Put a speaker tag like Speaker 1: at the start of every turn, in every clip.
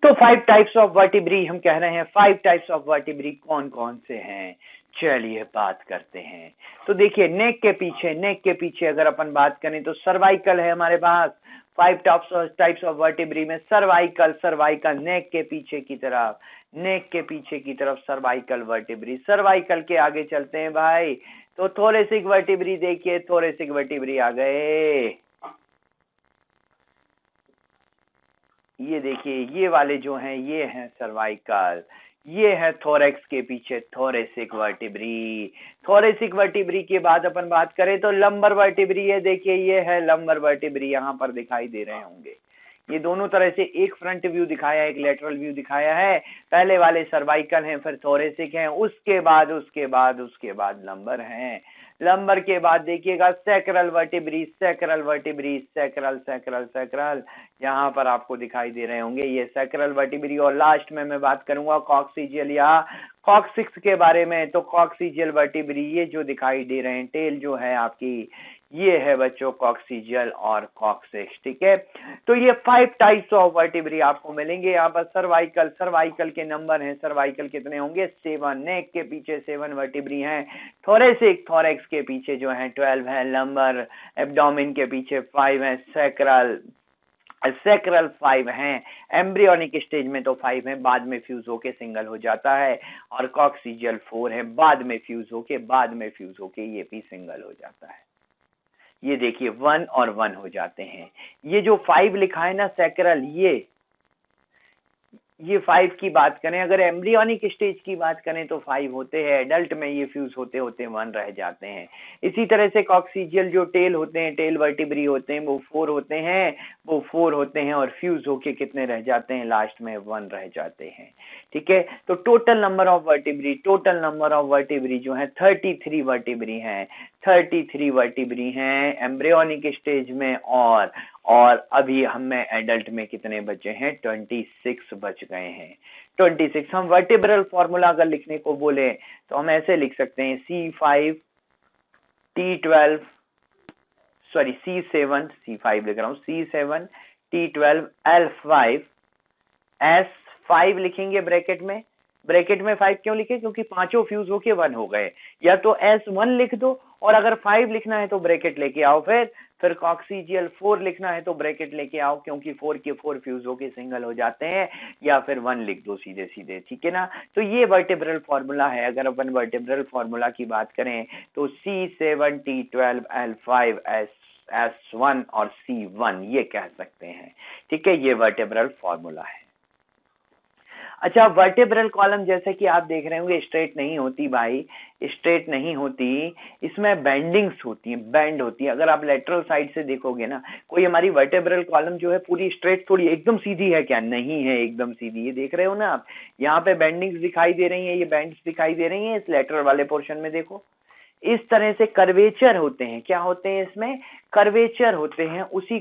Speaker 1: तो 5 types of vertebrae हम कह रहे हैं। 5 टाइप्स ऑफ वर्टिब्री कौन कौन से हैं, चलिए बात करते हैं। तो देखिए नेक के पीछे अगर अपन बात करें तो सर्वाइकल है हमारे पास। 5 टाइप्स ऑफ वर्टिब्री में सर्वाइकल नेक के पीछे की तरफ सर्वाइकल वर्टिब्री। सर्वाइकल के आगे चलते हैं भाई, तो थोरेसिक वर्टिब्री देखिए, थोरेसिक वर्टिब्री आ गए। ये देखिए ये वाले जो हैं ये हैं सर्वाइकल, ये है थोरेक्स के पीछे थोरेसिक वर्टिब्री। थोरेसिक वर्टिब्री के बाद अपन बात करें तो लंबर वर्टिब्री है। देखिए ये है लंबर वर्टिब्री, यहाँ पर दिखाई दे रहे होंगे। ये दोनों तरह से एक फ्रंट व्यू दिखाया है, एक लेटरल व्यू दिखाया है। पहले वाले सर्वाइकल हैं, फिर थोरेसिक हैं, उसके बाद लंबर हैं। लंबर के बाद देखिएगा सैक्रल वर्टिब्री, सैक्रल यहाँ पर आपको दिखाई दे रहे होंगे ये सैक्रल वर्टिब्री। और लास्ट में मैं बात करूंगा कॉक्सिजियल या कॉक्सिक्स के बारे में। तो कॉक्सिजियल वर्टिब्री ये जो दिखाई दे रहे हैं, टेल जो है आपकी, ये है बच्चों कॉक्सिजियल और कॉक्सिक्स, ठीक है। तो ये 5 टाइप्स ऑफ वर्टिब्री आपको मिलेंगे यहाँ पर। सर्वाइकल के नंबर हैं, सर्वाइकल कितने होंगे 7, नेक के पीछे 7 वर्टिब्री हैं। थोरेक्स के पीछे जो है 12 है, लंबर एब्डोमेन के पीछे 5 है, सैक्रल 5 हैं, एम्ब्रियोनिक स्टेज में तो 5 है, बाद में फ्यूज होके सिंगल हो जाता है। और कॉक्सिजियल 4 है, बाद में फ्यूज होके ये भी सिंगल हो जाता है। ये देखिए 1 और 1 हो जाते हैं। ये जो 5 लिखा है ना सैक्रल, ये 5 की बात करें, अगर एम्ब्रियोनिक स्टेज की बात करें तो 5 होते हैं, एडल्ट में ये फ्यूज होते 1 रह जाते हैं। इसी तरह से कॉक्सिजियल जो टेल होते हैं, टेल वर्टिब्री होते हैं, वो 4 होते हैं और फ्यूज होके कितने रह जाते हैं, लास्ट में 1 रह जाते हैं, ठीक है। तो टोटल नंबर ऑफ वर्टिब्री जो है 33 वर्टिब्री हैं एम्ब्रियोनिक स्टेज में। और अभी हमें एडल्ट में कितने बचे हैं, 26 बच गए हैं। 26 हम वर्टिब्रल फॉर्मूला अगर लिखने को बोले तो हम ऐसे लिख सकते हैं C5 T12 C5 लिख रहा हूं, C7 T12 L5 S5 लिखेंगे ब्रैकेट में 5 क्यों लिखे, क्योंकि पांचों फ्यूज होके 1 हो गए। या तो S1 लिख दो, और अगर 5 लिखना है तो ब्रैकेट लेके आओ। फिर कॉक्सिजियल 4 लिखना है तो ब्रैकेट लेके आओ, क्योंकि 4 के 4 फ्यूज होके सिंगल हो जाते हैं। या फिर 1 लिख दो सीधे, ठीक है ना। तो ये वर्टिब्रल फॉर्मूला है। अगर अपन वर्टिब्रल फॉर्मूला की बात करें तो C7 T12 L5 S1 और C1 ये कह सकते हैं, ठीक है। ये वर्टिब्रल फॉर्मूला है। अच्छा, वर्टेब्रल कॉलम जैसे कि आप देख रहे होंगे स्ट्रेट नहीं होती भाई, स्ट्रेट नहीं होती, इसमें बेंडिंग्स होती हैं, बेंड होती है। अगर आप लेटरल साइड से देखोगे ना, कोई हमारी वर्टेब्रल कॉलम जो है पूरी स्ट्रेट थोड़ी एकदम सीधी है क्या, नहीं है एकदम सीधी। ये देख रहे हो ना आप, यहाँ पे बेंडिंग्स दिखाई दे रही हैं, ये बेंड्स दिखाई दे रही हैं इस लेटरल वाले पोर्शन में। देखो इस तरह से कर्वेचर होते हैं। क्या होते हैं इसमें, कर्वेचर होते हैं। उसी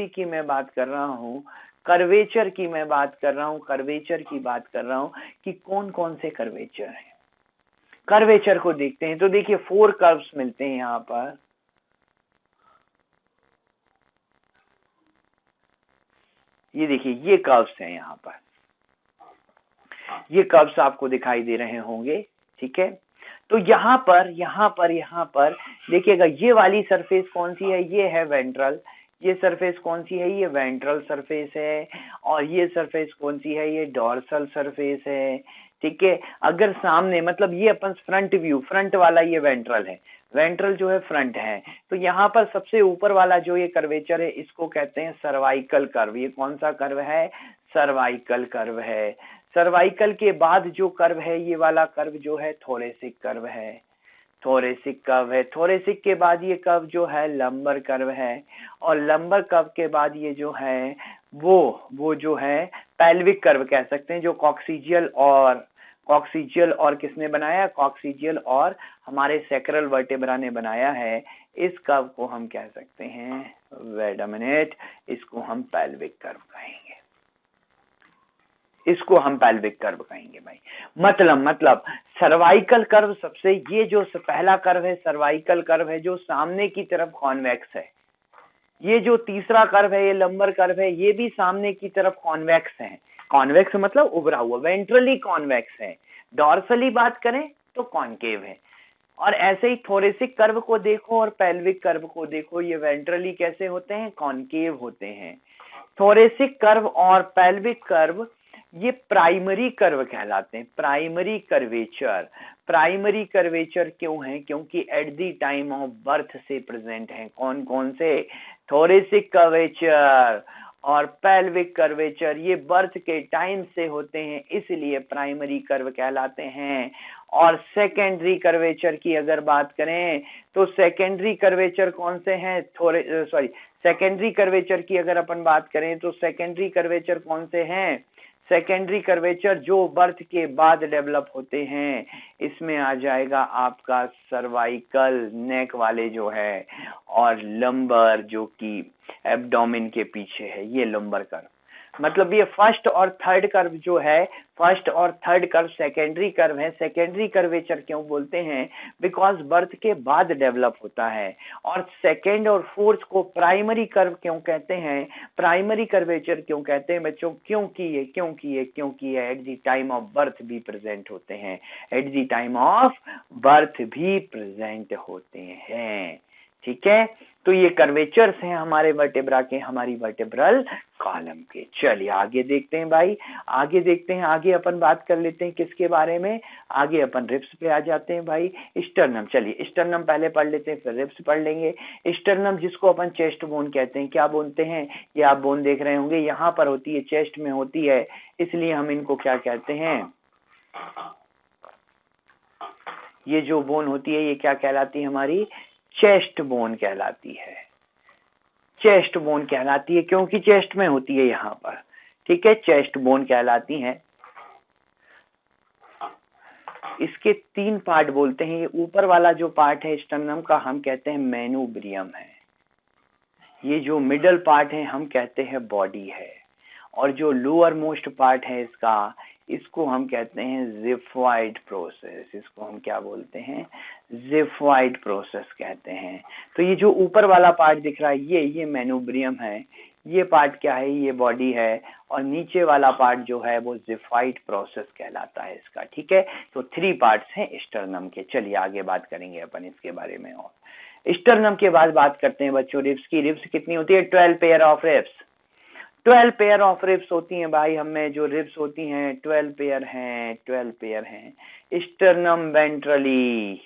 Speaker 1: की मैं बात कर रहा हूँ, कर्वेचर की बात कर रहा हूं कि कौन कौन से कर्वेचर हैं। कर्वेचर को देखते हैं तो देखिए 4 कर्व्स मिलते हैं यहां पर। ये देखिए ये कर्व्स हैं यहां पर, ये कर्व्स आपको दिखाई दे रहे होंगे, ठीक है। तो यहां पर देखिएगा ये वाली सरफेस कौन सी है, ये है वेंट्रल। ये सरफेस कौन सी है, ये वेंट्रल सरफेस है। और ये सरफेस कौन सी है, ये डॉर्सल सरफेस है, ठीक है। अगर सामने मतलब ये अपन फ्रंट व्यू, फ्रंट वाला ये वेंट्रल है, वेंट्रल जो है फ्रंट है। तो यहाँ पर सबसे ऊपर वाला जो ये कर्वेचर है इसको कहते हैं सर्वाइकल कर्व। ये कौन सा कर्व है, सर्वाइकल कर्व है। सर्वाइकल के बाद जो कर्व है ये वाला कर्व जो है थोरेसिक कर्व है, थोरेसिक कर्व है। थोरेसिक के बाद ये कर्व जो है लंबर कर्व है। और लंबर कर्व के बाद ये जो है वो जो है पेल्विक कर्व कह सकते हैं, जो कॉक्सिजियल और किसने बनाया, कॉक्सिजियल और हमारे सैक्रल वर्टेब्रा ने बनाया है। इस कर्व को हम कह सकते हैं, वेट अ मिनट, इसको हम पेल्विक कर्व कहेंगे, इसको हम पेल्विक कर्व कहेंगे भाई। मतलब सर्वाइकल कर्व सबसे, ये जो पहला कर्व है सर्वाइकल कर्व है जो सामने की तरफ कॉन्वेक्स है। ये जो तीसरा कर्व है ये लंबर कर्व है, ये भी सामने की तरफ कॉन्वेक्स है। कॉन्वेक्स मतलब उभरा हुआ, वेंट्रली कॉन्वेक्स है। डॉर्सली बात करें तो कॉनकेव है। और ऐसे ही थोरेसिक कर्व को देखो और पेल्विक कर्व को देखो, ये वेंट्रली कैसे होते हैं, कॉनकेव होते हैं। थोरेसिक कर्व और पेल्विक कर्व ये प्राइमरी कर्व कहलाते हैं, प्राइमरी कर्वेचर। प्राइमरी कर्वेचर क्यों है, क्योंकि at the time of birth से प्रेजेंट हैं। कौन कौन से, थोरेसिक कर्वेचर और पेल्विक कर्वेचर, ये बर्थ के टाइम से होते हैं, इसलिए प्राइमरी कर्व कहलाते हैं। और सेकेंडरी कर्वेचर की अगर बात करें तो सेकेंडरी कर्वेचर कौन से हैं, सेकेंडरी कर्वेचर की अगर अपन बात करें तो सेकेंडरी कर्वेचर कौन से हैं, सेकेंडरी कर्वेचर जो बर्थ के बाद डेवलप होते हैं, इसमें आ जाएगा आपका सर्वाइकल नेक वाले जो है, और लंबर जो कि एब्डोमेन के पीछे है, ये लंबर कर्व। मतलब ये फर्स्ट और थर्ड कर्व जो है, फर्स्ट और थर्ड कर्व सेकेंडरी कर्व है। सेकेंडरी कर्वेचर क्यों बोलते हैं, बिकॉज बर्थ के बाद डेवलप होता है। और सेकेंड और फोर्थ को प्राइमरी कर्व क्यों कहते हैं, प्राइमरी कर्वेचर क्यों कहते हैं बच्चों, क्योंकि ये at the time of birth भी प्रेजेंट होते हैं, at the time of birth भी प्रेजेंट होते हैं। ठीक है, तो ये कर्वेचर्स हैं हमारे वर्टेब्रा के, हमारी वर्टेब्रल कॉलम के। चलिए आगे देखते हैं भाई, आगे देखते हैं, आगे अपन बात कर लेते हैं किसके बारे में, आगे अपन रिब्स पे आ जाते हैं भाई। स्टर्नम, चलिए स्टर्नम पहले पढ़ लेते हैं, फिर रिब्स पढ़ लेंगे। स्टर्नम जिसको अपन चेस्ट बोन कहते हैं, क्या बोलते हैं, ये आप बोन देख रहे होंगे, यहाँ पर होती है, चेस्ट में होती है, इसलिए हम इनको क्या कहते हैं, ये जो बोन होती है ये क्या कहलाती है, हमारी चेस्ट बोन कहलाती है, चेस्ट बोन कहलाती है, क्योंकि चेस्ट में होती है यहाँ पर। ठीक है, चेस्ट बोन कहलाती है। इसके 3 पार्ट बोलते हैं, ये ऊपर वाला जो पार्ट है स्टर्नम का हम कहते हैं मेनुब्रियम है, ये जो मिडल पार्ट है हम कहते हैं बॉडी है, और जो लोअर मोस्ट पार्ट है इसका, इसको हम कहते हैं जिफॉइड प्रोसेस, इसको हम क्या बोलते हैं, जिफॉइड प्रोसेस कहते हैं। तो ये जो ऊपर वाला पार्ट दिख रहा है ये मेनुब्रियम है, ये पार्ट क्या है, ये बॉडी है, और नीचे वाला पार्ट जो है वो जिफॉइड प्रोसेस कहलाता है इसका। ठीक है, तो 3 पार्ट्स हैं स्टर्नम के। चलिए आगे बात करेंगे अपन इसके बारे में। और स्टर्नम के बाद बात करते हैं बच्चों रिब्स की। रिब्स कितनी होती है, 12 pair of ribs, 12 pair of ribs होती हैं भाई, हमें जो रिब्स होती हैं 12 पेयर हैं, 12 पेयर हैं। Sternum ventrally,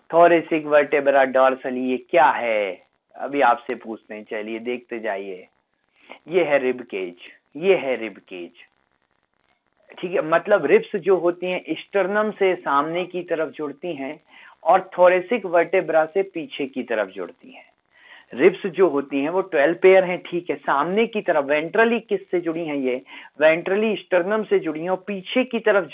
Speaker 1: thoracic vertebra dorsally, ये क्या है अभी आपसे पूछते हैं, चलिए देखते जाइए। ये है रिब केज, ये है रिब केज। ठीक है, मतलब रिब्स जो होती हैं स्टर्नम से सामने की तरफ जुड़ती हैं और थोरेसिक वर्टेब्रा से पीछे की तरफ जुड़ती हैं। रिब्स जो होती हैं वो 12 पेयर हैं। ठीक है, सामने की तरफ वेंट्रली किससे जुड़ी हैं, ये वेंट्रली स्टर्नम से जुड़ी हैं, और पीछे की तरफ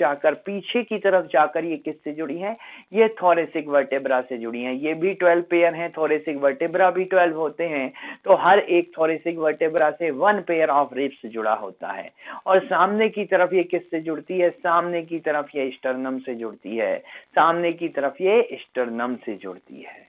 Speaker 1: जाकर ये किससे जुड़ी हैं, ये थोरेसिक वर्टेब्रा से जुड़ी हैं। ये भी 12 पेयर हैं, थोरेसिक वर्टेब्रा भी 12 होते हैं, तो हर एक थोरेसिक वर्टेब्रा से 1 पेयर ऑफ रिब्स जुड़ा होता है। और सामने की तरफ ये किससे जुड़ती है, सामने की तरफ ये स्टर्नम से जुड़ती है, सामने की तरफ ये स्टर्नम से जुड़ती है।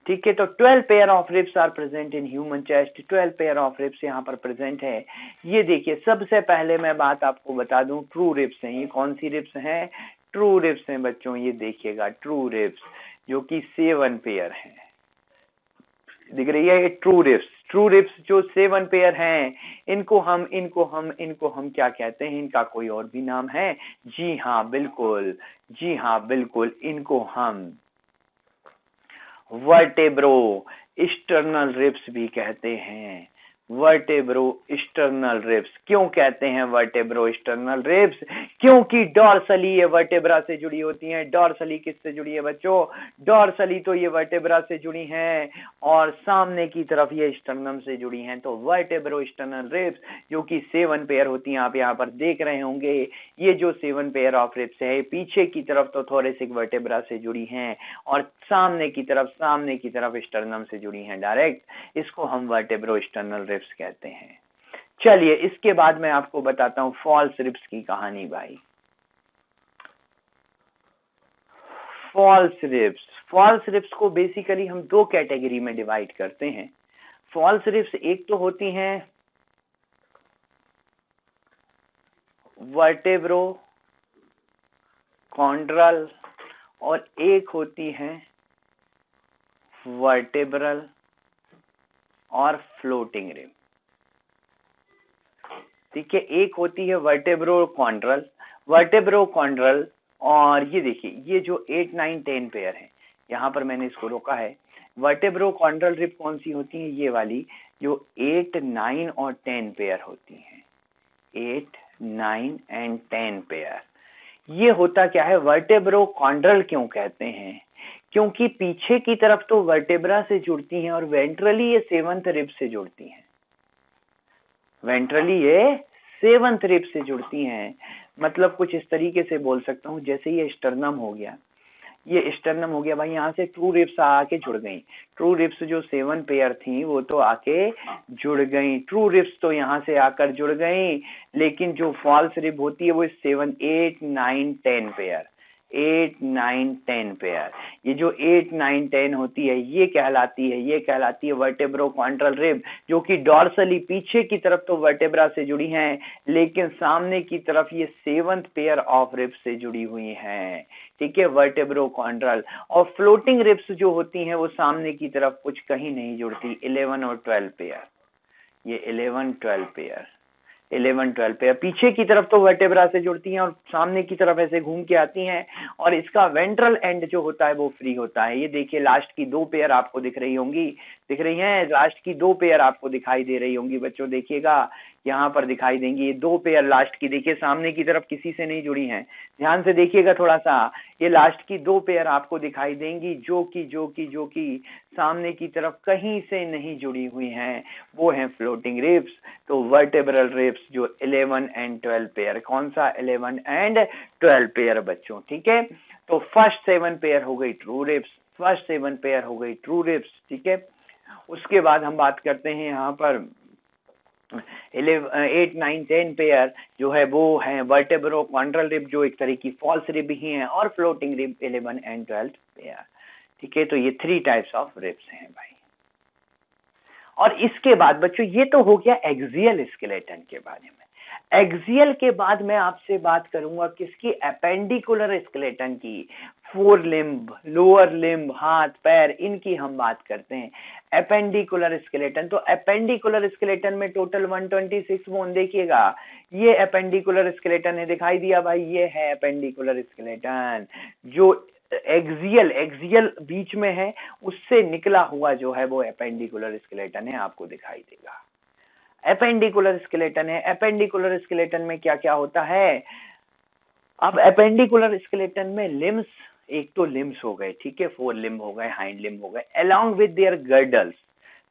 Speaker 1: ठीक है, तो 12 pair of ribs are present in human chest, 12 pair of ribs यहाँ पर प्रेजेंट है। ये देखिए, सबसे पहले मैं बात आपको बता दूं, ट्रू रिब्स हैं। ये कौन सी रिब्स हैं, ट्रू रिब्स हैं बच्चों, ये देखिएगा ट्रू रिब्स जो कि 7 पेयर हैं, दिख रही है ये ट्रू रिब्स। ट्रू रिब्स जो 7 पेयर हैं, इनको हम क्या कहते हैं, इनका कोई और भी नाम है, जी हाँ बिल्कुल, जी हाँ बिल्कुल, इनको हम वर्टेब्रो स्टर्नल रिब्स भी कहते हैं। वर्टेब्रो स्टर्नल रिब्स क्यों कहते हैं वर्टेब्रो स्टर्नल रिब्स, क्योंकि डॉर्सली ये वर्टेब्रा से जुड़ी होती हैं। डॉर्सली किससे जुड़ी है बच्चों, डॉर्सली तो ये वर्टेब्रा से जुड़ी हैं, और सामने की तरफ ये स्टर्नम से जुड़ी हैं। तो वर्टेब्रो स्टर्नल रिब्स जो कि 7 पेयर होती हैं, आप यहाँ पर देख रहे होंगे, ये जो 7 पेयर ऑफ रिब्स है, पीछे की तरफ तो थोरेसिक वर्टेब्रा से जुड़ी हैं, और सामने की तरफ स्टर्नम से जुड़ी हैं डायरेक्ट। इसको हम वर्टेब्रो स्टर्नल रिब्स कहते हैं। चलिए इसके बाद मैं आपको बताता हूं फॉल्स रिब्स की कहानी भाई। फॉल्स रिब्स को बेसिकली हम 2 कैटेगरी में डिवाइड करते हैं। फॉल्स रिब्स एक तो होती हैं वर्टेब्रो कॉन्ड्रल और एक होती है वर्टेब्रल और फ्लोटिंग रिब। ठीक है, एक होती है वर्टेब्रो कॉन्ड्रल और ये देखिए ये जो 8, 9, 10 पेयर है, यहाँ पर मैंने इसको रोका है। वर्टेब्रो कॉन्ड्रल रिब कौन सी होती है? ये वाली जो 8, 9 और 10 पेयर होती हैं, 8, 9 एंड 10 पेयर। ये होता क्या है, वर्टेब्रो कॉन्ड्रल क्यों कहते हैं? क्योंकि पीछे की तरफ तो वर्टेब्रा से जुड़ती हैं और वेंट्रली ये 7th रिब से जुड़ती हैं, वेंट्रली ये 7th रिब से जुड़ती हैं। मतलब कुछ इस तरीके से बोल सकता हूं, जैसे ये स्टर्नम हो गया, ये स्टर्नम हो गया भाई, यहाँ से ट्रू रिब्स आके जुड़ गई। ट्रू रिब्स जो 7 पेयर थी वो तो आके जुड़ गई, ट्रू रिब्स तो यहाँ से आकर जुड़ गई, लेकिन जो फॉल्स रिब होती है वो 7, 8, 9, 10 पेयर, 8, 9, 10 पेयर। ये जो 8, 9, 10 होती है ये कहलाती है वर्टेब्रो कॉन्ट्रल रिब, जो कि डॉर्सली पीछे की तरफ तो वर्टेब्रा से जुड़ी हैं, लेकिन सामने की तरफ ये 7th पेयर ऑफ रिब से जुड़ी हुई हैं। ठीक है, वर्टेब्रो कॉन्ट्रल। और फ्लोटिंग रिब्स जो होती हैं वो सामने की तरफ कुछ कहीं नहीं जुड़ती, 11 और 12 पेयर, ये 11, 12 पेयर, 11, 12 पेयर पीछे की तरफ तो वर्टेब्रा से जुड़ती हैं और सामने की तरफ ऐसे घूम के आती हैं, और इसका वेंट्रल एंड जो होता है वो फ्री होता है। ये देखिए लास्ट की 2 पेयर आपको दिख रही होंगी, दिख रही हैं, लास्ट की 2 पेयर आपको दिखाई दे रही होंगी बच्चों, देखिएगा यहाँ पर दिखाई देंगी ये 2 पेयर लास्ट की, देखिए सामने की तरफ किसी से नहीं जुड़ी हैं, ध्यान से देखिएगा थोड़ा सा, ये लास्ट की 2 पेयर आपको दिखाई देंगी जो कि सामने की तरफ कहीं से नहीं जुड़ी हुई हैं, वो हैं फ्लोटिंग रिब्स। तो वर्टेब्रल रिब्स जो 11 एंड 12 पेयर, कौन सा 11 एंड 12 पेयर बच्चों, ठीक है। तो फर्स्ट 7 पेयर हो गई ट्रू रिब्स, फर्स्ट 7 पेयर हो गई ट्रू रिब्स, ठीक है। उसके बाद हम बात करते हैं यहाँ पर 8, 9, 10 पेयर जो है वो है वर्टेब्रो कॉन्ट्रल रिब, जो एक तरह की फॉल्स रिब ही है, और फ्लोटिंग रिब 11 एंड 12 पेयर, ठीक है। तो ये 3 टाइप्स ऑफ रिब्स हैं भाई। और इसके बाद बच्चों ये तो हो गया एक्सियल स्केलेटन के बारे में। एक्सियल के बाद मैं आपसे बात करूंगा किसकी? एपेंडिकुलर स्केलेटन की। 4 लिम्ब, लोअर लिम्ब, हाथ पैर, इनकी हम बात करते हैं। एपेंडिकुलर स्केलेटन, तो एपेंडिकुलर स्केलेटन में टोटल 126 बोन, देखिएगा ये एपेंडिकुलर स्केलेटन है, दिखाई दिया भाई, ये है एपेंडिकुलर स्केलेटन। जो एक्सियल बीच में है उससे निकला हुआ जो है वो एपेंडिकुलर स्केलेटन है, आपको दिखाई देगा। एपेंडिकुलर स्केलेटन है। एपेंडिकुलर स्केलेटन में क्या क्या होता है? अब एपेंडिकुलर स्केलेटन में लिम्स, एक तो लिम्स हो गए, ठीक है, 4 लिम्ब हो गए, हाइंड लिम्ब हो गए, along with their girdles,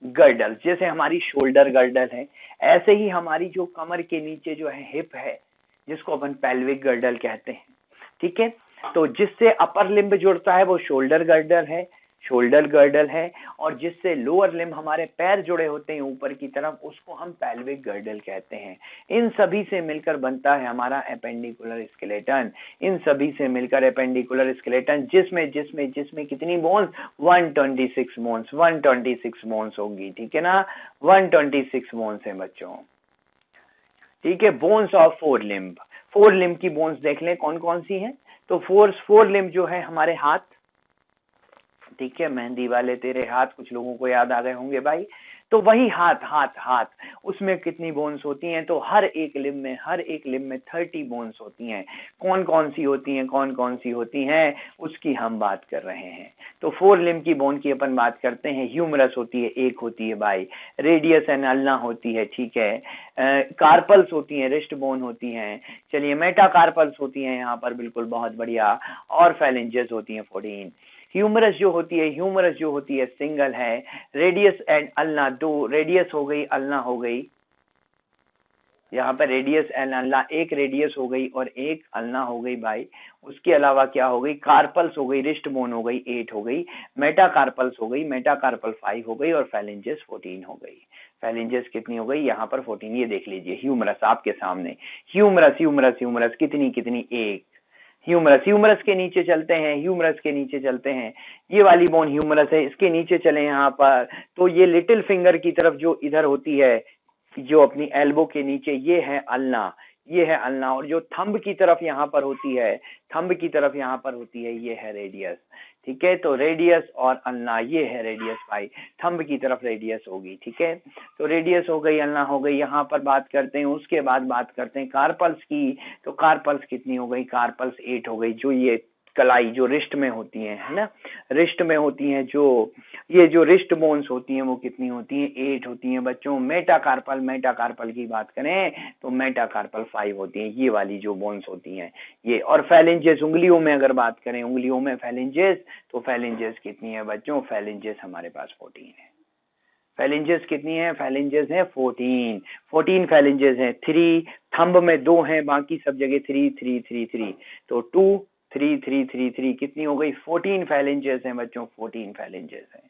Speaker 1: girdles जैसे हमारी शोल्डर गर्डल है, ऐसे ही हमारी जो कमर के नीचे जो है हिप है, जिसको अपन पेल्विक गर्डल कहते हैं, ठीक है। तो जिससे अपर लिम्ब जुड़ता है वो शोल्डर गर्डल है, और जिससे लोअर लिम्ब हमारे पैर जुड़े होते हैं ऊपर की तरफ, उसको हम पेल्विक गर्डल कहते हैं। इन सभी से मिलकर बनता है हमारा एपेंडिकुलर स्केलेटन, इन सभी से मिलकर एपेंडिकुलर स्केलेटन, जिसमें कितनी बोन्स? 126 बोन्स, 126 बोन्स होंगी, ठीक है ना, 126 बोन्स है बच्चों, ठीक है। बोन्स ऑफ 4 लिम्ब, 4 लिम्ब की बोन्स देख लें कौन कौन सी हैं। तो 4 लिम्ब जो है हमारे हाथ, ठीक है, मेहंदी वाले तेरे हाथ, कुछ लोगों को याद आ गए होंगे भाई, तो वही हाथ, उसमें कितनी बोन्स होती हैं? तो हर एक लिम्ब में 30 बोन्स होती हैं। कौन कौन सी होती हैं उसकी हम बात कर रहे हैं। तो 4 लिम्ब की बोन की अपन बात करते हैं। ह्यूमरस होती है, एक होती है भाई, रेडियस एंड अल्ना होती है, ठीक है, कार्पल्स होती हैं, रिस्ट बोन होती हैं, चलिए मेटाकार्पल्स होती हैं यहाँ पर, बिल्कुल बहुत बढ़िया, और फेलेंजेस होती हैं 14। ह्यूमरस जो होती है सिंगल है, रेडियस एंड अल्ना 2, रेडियस हो गई, अल्ना हो गई, यहाँ पर रेडियस एंड अल्ना, एक रेडियस हो गई और एक अल्ना हो गई भाई। उसके अलावा क्या हो गई? कार्पल्स हो गई, रिस्ट बोन हो गई, 8 हो गई, मेटाकार्पल्स हो गई, मेटाकार्पल 5 हो गई, और फेलेंजेस 14 हो गई। फेलेंजेस कितनी हो गई? यहाँ पर 14। ये देख लीजिए ह्यूमरस आपके सामने, ह्यूमरस कितनी, एक ह्यूमरस, ह्यूमरस के नीचे चलते हैं, ह्यूमरस के नीचे चलते हैं, ये वाली बोन ह्यूमरस है, इसके नीचे चले यहाँ पर तो ये लिटिल फिंगर की तरफ जो इधर होती है, जो अपनी एल्बो के नीचे, ये है अल्ना, ये है अल्ना। और जो थंब की तरफ यहाँ पर होती है, थंब की तरफ यहाँ पर होती है, ये है रेडियस। ठीक है, तो रेडियस और अल्ना, ये है रेडियस भाई, थंब की तरफ रेडियस होगी। ठीक है, तो रेडियस हो गई, अल्ना हो गई। यहाँ पर बात करते हैं, उसके बाद बात करते हैं कार्पल्स की। तो कार्पल्स कितनी हो गई? कार्पल्स 8 हो गई। जो ये कलाई जो रिस्ट में होती है ना, रिस्ट में होती हैं, जो ये जो रिस्ट बोन्स होती हैं वो कितनी होती हैं? 8 होती हैं बच्चों। मेटाकार्पल, मेटाकार्पल की बात करें तो मेटाकार्पल 5 होती हैं, ये वाली जो बोन्स होती हैं ये। और फैलेंजेस, उंगलियों में अगर बात करें, उंगलियों में फैलेंजेस, तो फैलेंजेस कितनी है बच्चों? फैलेंजेस हमारे पास 14 है। फैलेंजेस कितनी है? फैलेंजेस है 14, 14 फैलेंजेस हैं। 3 थंब में 2 हैं, बाकी सब जगह 3 3 3 3, तो 2 3 3 3 3 कितनी हो गई? 14 फैलेंजेस हैं बच्चों, 14 फैलेंजेस हैं।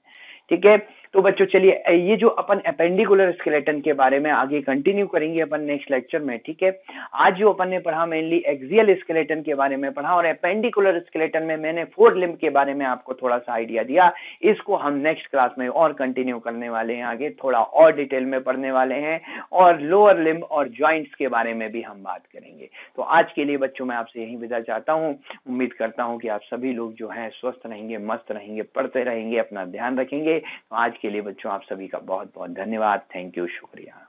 Speaker 1: ठीक है, तो बच्चों चलिए ये जो अपन एपेंडिकुलर स्केलेटन के बारे में आगे कंटिन्यू करेंगे अपन नेक्स्ट लेक्चर में। ठीक है, आज जो अपन ने पढ़ा मेनली एक्सियल स्केलेटन के बारे में पढ़ा, और एपेंडिकुलर स्केलेटन में मैंने 4 लिम्ब के बारे में आपको थोड़ा सा आइडिया दिया। इसको हम नेक्स्ट क्लास में और कंटिन्यू करने वाले हैं, आगे थोड़ा और डिटेल में पढ़ने वाले हैं, और लोअर लिम्ब और जॉइंट्स के बारे में भी हम बात करेंगे। तो आज के लिए बच्चों मैं आपसे यही विदा चाहता हूँ। उम्मीद करता हूँ कि आप सभी लोग जो हैं स्वस्थ रहेंगे, मस्त रहेंगे, पढ़ते रहेंगे, अपना ध्यान रखेंगे। तो आज के लिए बच्चों आप सभी का बहुत बहुत धन्यवाद। थैंक यू, शुक्रिया।